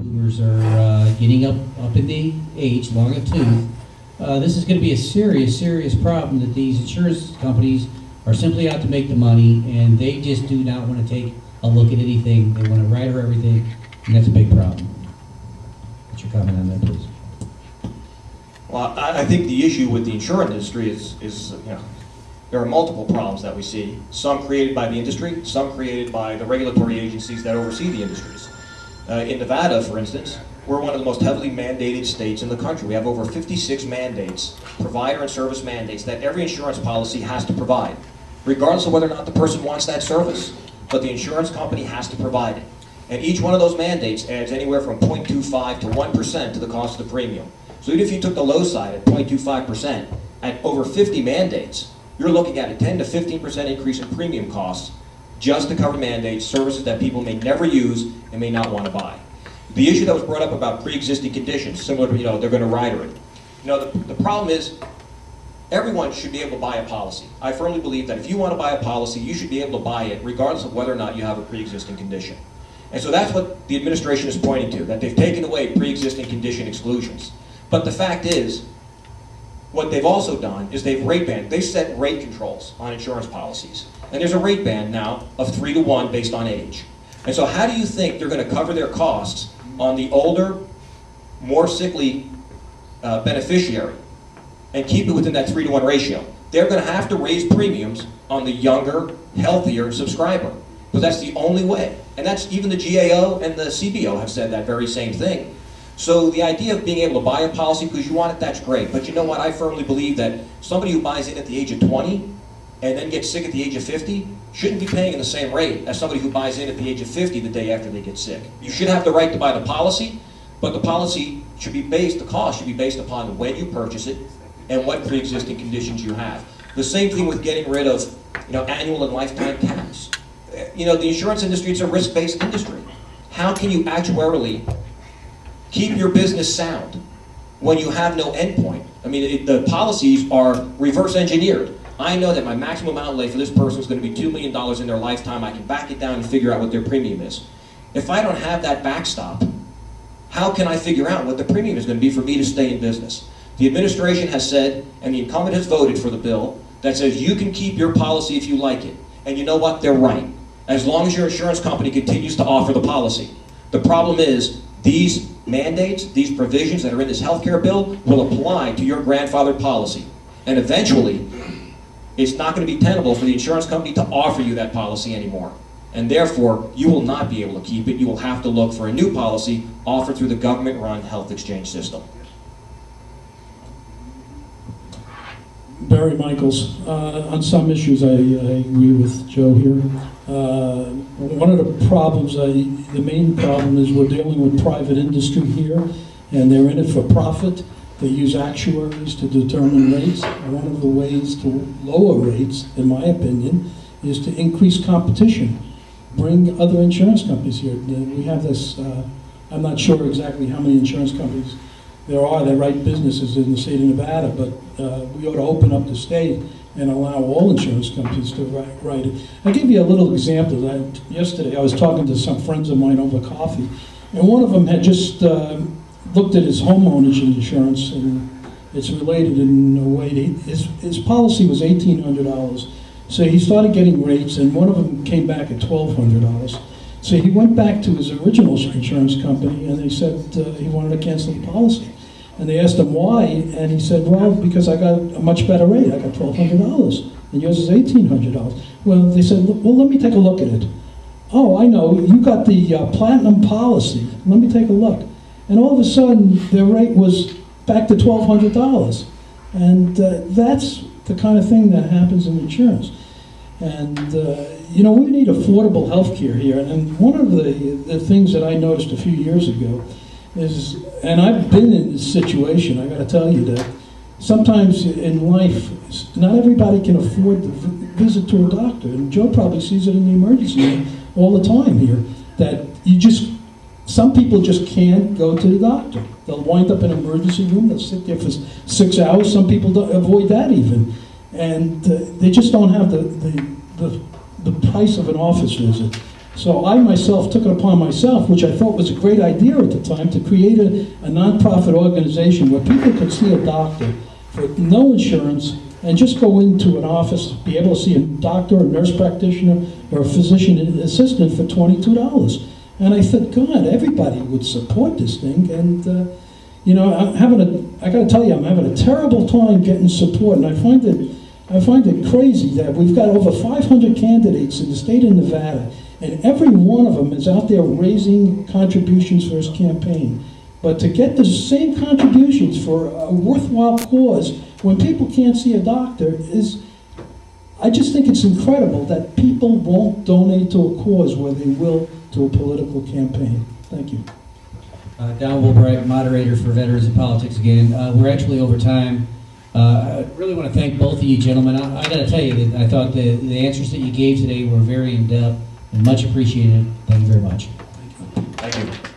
boomers are getting up in the age, long of tooth. This is going to be a serious problem that these insurance companies are simply out to make the money, and they just do not want to take a look at anything. They want to rider everything, and that's a big problem. What's your comment on that, please? Well, I think the issue with the insurance industry is there are multiple problems that we see, some created by the industry, some created by the regulatory agencies that oversee the industries. In Nevada, for instance, we're one of the most heavily mandated states in the country. We have over 56 mandates, provider and service mandates, that every insurance policy has to provide, regardless of whether or not the person wants that service. But the insurance company has to provide it. And each one of those mandates adds anywhere from 0.25 to 1% to the cost of the premium. So even if you took the low side at 0.25%, at over 50 mandates, you're looking at a 10 to 15% increase in premium costs just to cover mandates, services that people may never use and may not want to buy. The issue that was brought up about pre-existing conditions, similar to, they're going to rider it. The problem is, everyone should be able to buy a policy. I firmly believe that if you want to buy a policy, you should be able to buy it regardless of whether or not you have a pre-existing condition. And so that's what the administration is pointing to, that they've taken away pre-existing condition exclusions. But the fact is, what they've also done is they've set rate controls on insurance policies. And there's a rate band now of 3 to 1 based on age. And so how do you think they're going to cover their costs on the older, more sickly beneficiary and keep it within that 3 to 1 ratio? They're going to have to raise premiums on the younger, healthier subscriber, because that's the only way. And that's even the GAO and the CBO have said that very same thing. So the idea of being able to buy a policy because you want it, that's great. But you know what? I firmly believe that somebody who buys it at the age of 20 and then gets sick at the age of 50 shouldn't be paying in the same rate as somebody who buys in at the age of 50 the day after they get sick. You should have the right to buy the policy, but the policy should be based, the cost should be based upon when you purchase it and what pre-existing conditions you have. The same thing with getting rid of annual and lifetime caps. The insurance industry, it's a risk-based industry. How can you actuarially keep your business sound when you have no endpoint? I mean, the policies are reverse engineered. I know that my maximum outlay for this person is going to be $2 million in their lifetime. I can back it down and figure out what their premium is. If I don't have that backstop, how can I figure out what the premium is going to be for me to stay in business? The administration has said, and the incumbent has voted for the bill, that says you can keep your policy if you like it. And you know what? They're right. As long as your insurance company continues to offer the policy. The problem is, these mandates, these provisions that are in this healthcare bill will apply to your grandfathered policy. And eventually, it's not going to be tenable for the insurance company to offer you that policy anymore. And therefore, you will not be able to keep it. You will have to look for a new policy offered through the government-run health exchange system. Barry Michaels. On some issues, I agree with Joe here. One of the problems, the main problem is we're dealing with private industry here, and they're in it for profit. They use actuaries to determine rates. One of the ways to lower rates, in my opinion, is to increase competition. Bring other insurance companies here. We have this, I'm not sure exactly how many insurance companies there are that write businesses in the state of Nevada, but we ought to open up the state and allow all insurance companies to write it. I'll give you a little example. Yesterday I was talking to some friends of mine over coffee, and one of them had just looked at his homeowner's insurance, and it's related in a way. His policy was $1,800, so he started getting rates, and one of them came back at $1,200. So he went back to his original insurance company, and they said he wanted to cancel the policy. And they asked him why, and he said, well, because I got a much better rate. I got $1,200, and yours is $1,800. Well, they said, well, let me take a look at it. Oh, I know, you got the platinum policy. Let me take a look. And all of a sudden, their rate was back to $1,200. And that's the kind of thing that happens in insurance. And, we need affordable health care here. And one of the things that I noticed a few years ago is, and I've been in this situation, I got to tell you that sometimes in life, not everybody can afford to visit to a doctor. And Joe probably sees it in the emergency room all the time here, that some people just can't go to the doctor. They'll wind up in an emergency room, they'll sit there for 6 hours. Some people don't avoid that even. And they just don't have the price of an office visit. So I myself took it upon myself, which I thought was a great idea at the time, to create a nonprofit organization where people could see a doctor for no insurance and just go into an office, be able to see a doctor, a nurse practitioner, or a physician assistant for $22. And I thought, God, everybody would support this thing. And you know, I got to tell you, I'm having a terrible time getting support, and I find it crazy that we've got over 500 candidates in the state of Nevada, and every one of them is out there raising contributions for his campaign. But to get the same contributions for a worthwhile cause when people can't see a doctor I just think it's incredible that people won't donate to a cause where they will to a political campaign. Thank you. Don Wilbright, moderator for Veterans in Politics again. We're actually over time. I really want to thank both of you gentlemen. I got to tell you that I thought the answers that you gave today were very in-depth and much appreciated. Thank you very much. Thank you.